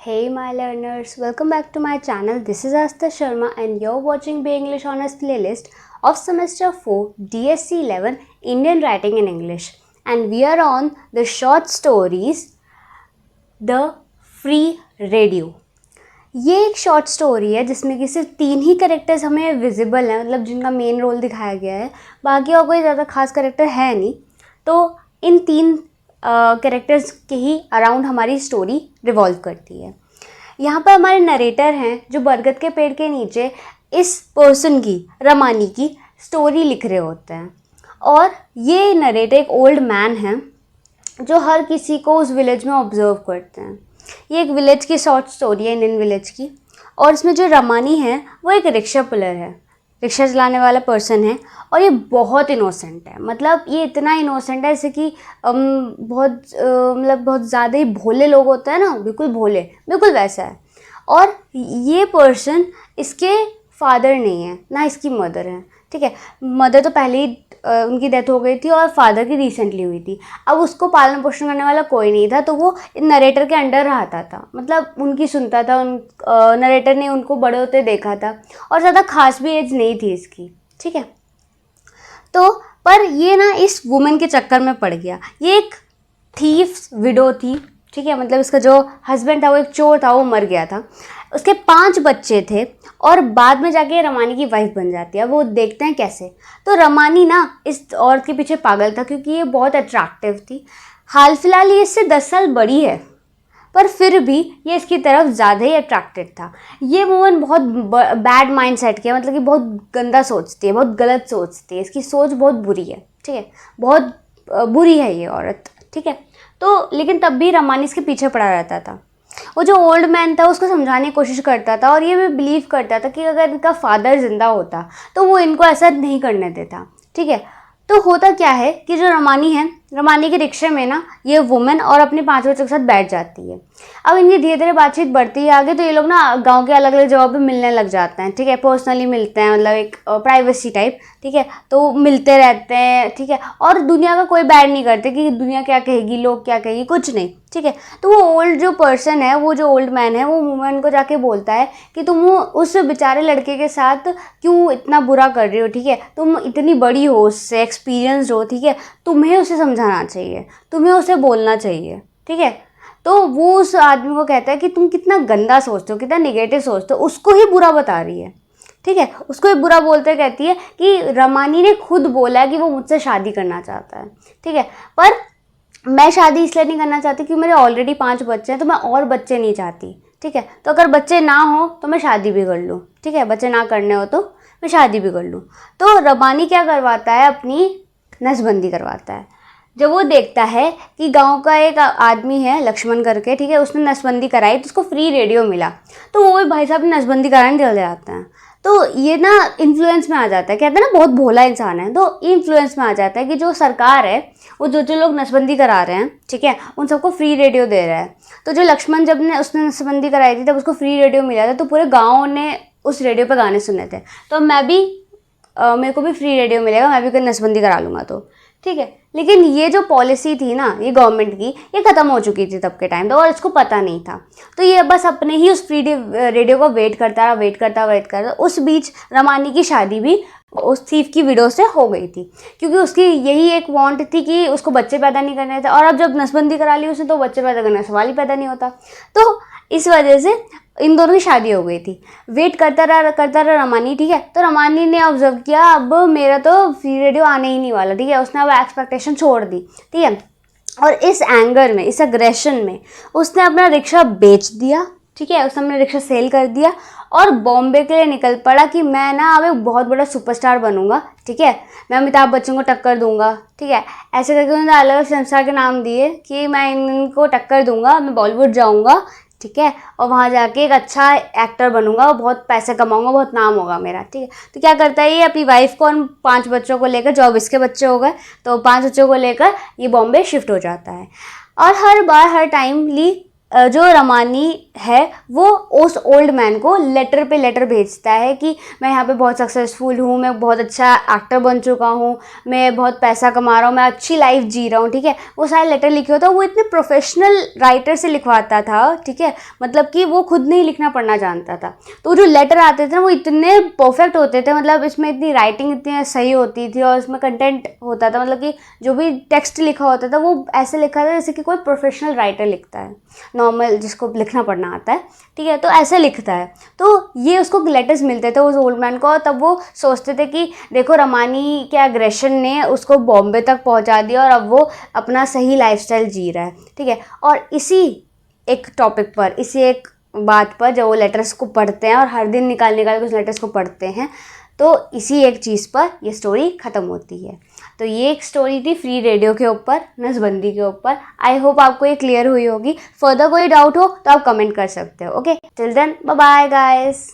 Hey my learners, welcome back to my channel. This is Asta Sharma and you're watching Be English Honors playlist of semester 4 DSC 11 Indian Writing in English, and we are on the short stories The Free Radio. ये एक short story है जिसमें कि सिर्फ 3 ही characters हमें visible हैं, मतलब जिनका मेन रोल दिखाया गया है, बाकी और कोई ज़्यादा खास कैरेक्टर है नहीं। तो इन 3 कैरेक्टर्स के ही अराउंड हमारी स्टोरी रिवॉल्व करती है। यहाँ पर हमारे नरेटर हैं जो बरगद के पेड़ के नीचे इस पर्सन की, रमानी की स्टोरी लिख रहे होते हैं। और ये नरेटर एक ओल्ड मैन है जो हर किसी को उस विलेज में ऑब्जर्व करते हैं। ये एक विलेज की शॉर्ट स्टोरी है, इंडियन विलेज की। और इसमें जो रमानी है वो एक रिक्शा पुलर है, रिक्शा चलाने वाला पर्सन है। और ये बहुत इनोसेंट है, मतलब ये इतना इनोसेंट है जैसे कि बहुत ज़्यादा ही भोले लोग होते हैं ना, बिल्कुल भोले, बिल्कुल वैसा है। और ये पर्सन इसके फादर नहीं है ना इसकी मदर है, ठीक है। मदर तो पहले ही उनकी डेथ हो गई थी और फादर की रिसेंटली हुई थी। अब उसको पालन पोषण करने वाला कोई नहीं था, तो वो नरेटर के अंडर रहता था, मतलब उनकी सुनता था। नरेटर ने उनको बड़े होते देखा था और ज़्यादा खास भी एज नहीं थी इसकी, ठीक है। तो पर ये ना इस वुमेन के चक्कर में पड़ गया। ये एक थीफ विडो थी, ठीक है, मतलब इसका जो हस्बैंड था वो एक चोर था, वो मर गया था। उसके 5 बच्चे थे और बाद में जाके रमानी की वाइफ बन जाती है। वो देखते हैं कैसे। तो रमानी ना इस औरत के पीछे पागल था क्योंकि ये बहुत अट्रैक्टिव थी। हाल फिलहाल ये इससे 10 साल बड़ी है, पर फिर भी ये इसकी तरफ ज़्यादा ही अट्रैक्टेड था। ये वुमन बहुत बैड माइंड सेट की है, मतलब कि बहुत गंदा सोचती है, बहुत गलत सोचती है। इसकी सोच बहुत बुरी है, ठीक है, बहुत बुरी है ये औरत, ठीक है। तो लेकिन तब भी रमानी इसके पीछे पड़ा रहता था। वो जो ओल्ड मैन था उसको समझाने की कोशिश करता था और ये भी बिलीव करता था कि अगर इनका फादर ज़िंदा होता तो वो इनको ऐसा नहीं करने देता, ठीक है। तो होता क्या है कि जो रमानी है, रमानी के रिक्शे में ना ये वुमेन और अपने 5 बच्चों के साथ बैठ जाती है। अब इनकी धीरे धीरे बातचीत बढ़ती है आगे, तो ये लोग ना गांव के अलग अलग जगह पे मिलने लग जाते हैं, ठीक है। पर्सनली मिलते हैं, मतलब एक प्राइवेसी टाइप, ठीक है। तो मिलते रहते हैं, ठीक है। और दुनिया का कोई बैड नहीं करते कि दुनिया क्या कहेगी, लोग क्या कहेगी, कुछ नहीं, ठीक है। तो वो ओल्ड जो पर्सन है, वो जो ओल्ड मैन है, वो वुमेन को जाके बोलता है कि तुम उस बेचारे लड़के के साथ क्यों इतना बुरा कर रही हो, ठीक है। तुम इतनी बड़ी हो, उससे एक्सपीरियंस्ड हो, ठीक है। तुम्हें उसे समझाना चाहिए, तुम्हें उसे बोलना चाहिए, ठीक है। तो वो उस आदमी को कहता है कि तुम कितना गंदा सोचते हो, कितना नेगेटिव सोचते हो। उसको ही बुरा बता रही है, ठीक है। उसको ही बुरा बोलते कहती है कि रमानी ने खुद बोला है कि वो मुझसे शादी करना चाहता है, ठीक है। पर मैं शादी इसलिए नहीं करना चाहती क्योंकि मेरे ऑलरेडी 5 बच्चे हैं, तो मैं और बच्चे नहीं चाहती, ठीक है। तो अगर बच्चे ना हो तो मैं शादी भी कर लूँ, ठीक है। बच्चे ना करने हो तो मैं शादी भी कर लूँ। तो रमानी क्या करवाता है, अपनी नसबंदी करवाता है। जब वो देखता है कि गांव का एक आदमी है लक्ष्मण करके, ठीक है, उसने नसबंदी कराई तो उसको फ्री रेडियो मिला, तो वो भी भाई साहब नसबंदी कराने चले जाते हैं। तो ये ना इन्फ्लुएंस में आ जाता है, कहते हैं ना बहुत भोला इंसान है, तो इन्फ्लुएंस में आ जाता है कि जो सरकार है वो जो लोग नसबंदी करा रहे हैं, ठीक है, उन सबको फ्री रेडियो दे रहा है। तो जो लक्ष्मण जब ने उसने नसबंदी कराई थी तब उसको फ्री रेडियो मिला था, तो पूरे गाँव ने उस रेडियो पर गाने सुने थे। तो मैं भी मेरे को भी फ्री रेडियो मिलेगा, मैं भी कोई नसबंदी करा लूँगा, तो ठीक है। लेकिन ये जो पॉलिसी थी ना ये गवर्नमेंट की, ये ख़त्म हो चुकी थी तब के टाइम, तो और इसको पता नहीं था। तो ये बस अपने ही उस फ्री रेडियो को वेट करता। उस बीच रमानी की शादी भी उस थीफ की विडो से हो गई थी, क्योंकि उसकी यही एक वांट थी कि उसको बच्चे पैदा नहीं करने थे। और अब जब नसबंदी करा ली उसने तो बच्चे पैदा करने का सवाल ही पैदा नहीं होता। तो इस वजह से इन दोनों की शादी हो गई थी। वेट करता रहा रमानी, ठीक है। तो रमानी ने ऑब्जर्व किया अब मेरा तो फ्री रेडियो आने ही नहीं वाला, ठीक है। उसने अब एक्सपेक्टेशन छोड़ दी, ठीक है। और इस एंगर में, इस अग्रेशन में उसने अपना रिक्शा बेच दिया, ठीक है। उसने अपना रिक्शा सेल कर दिया और बॉम्बे के लिए निकल पड़ा कि मैं ना अब एक बहुत बड़ा सुपरस्टार बनूंगा, ठीक है। मैं अमिताभ बच्चन को टक्कर दूंगा, ठीक है। ऐसे करके उन्होंने अलग अलग संस्था के नाम दिए कि मैं इनको टक्कर दूंगा, मैं बॉलीवुड जाऊंगा, ठीक है। और वहाँ जाके एक अच्छा एक्टर बनूंगा और बहुत पैसे कमाऊंगा, बहुत नाम होगा मेरा, ठीक है। तो क्या करता है ये अपनी वाइफ को और 5 बच्चों को लेकर, जो अब इसके बच्चे हो गए, तो 5 बच्चों को लेकर ये बॉम्बे शिफ्ट हो जाता है। और हर बार हर टाइमली जो रमानी है वो उस ओल्ड मैन को लेटर पे लेटर भेजता है कि मैं यहाँ पे बहुत सक्सेसफुल हूँ, मैं बहुत अच्छा एक्टर बन चुका हूँ, मैं बहुत पैसा कमा रहा हूँ, मैं अच्छी लाइफ जी रहा हूँ, ठीक है। वो सारे लेटर लिखे होता है, वो इतने प्रोफेशनल राइटर से लिखवाता था, ठीक है, मतलब कि वो खुद नहीं लिखना पढ़ना जानता था। तो जो लेटर आते थे ना वो इतने परफेक्ट होते थे, मतलब इसमें इतनी राइटिंग इतनी सही होती थी और इसमें कंटेंट होता था, मतलब कि जो भी टेक्स्ट लिखा होता था वो ऐसे लिखा था जैसे कि कोई प्रोफेशनल राइटर लिखता है, नॉर्मल जिसको लिखना पढ़ना आता है, ठीक है, तो ऐसे लिखता है। तो ये उसको लेटर्स मिलते थे उस ओल्ड मैन को, तब वो सोचते थे कि देखो रमानी के एग्रेशन ने उसको बॉम्बे तक पहुंचा दिया और अब वो अपना सही लाइफस्टाइल जी रहा है, ठीक है। और इसी एक टॉपिक पर, इसी एक बात पर जब वो लेटर्स को पढ़ते हैं और हर दिन निकाल निकाल के उस लेटर्स को पढ़ते हैं, तो इसी एक चीज़ पर ये स्टोरी ख़त्म होती है। तो ये एक स्टोरी थी फ्री रेडियो के ऊपर, नसबंदी के ऊपर। आई होप आपको ये क्लियर हुई होगी। फर्दर कोई डाउट हो तो आप कमेंट कर सकते हो। Okay, till then bye bye guys.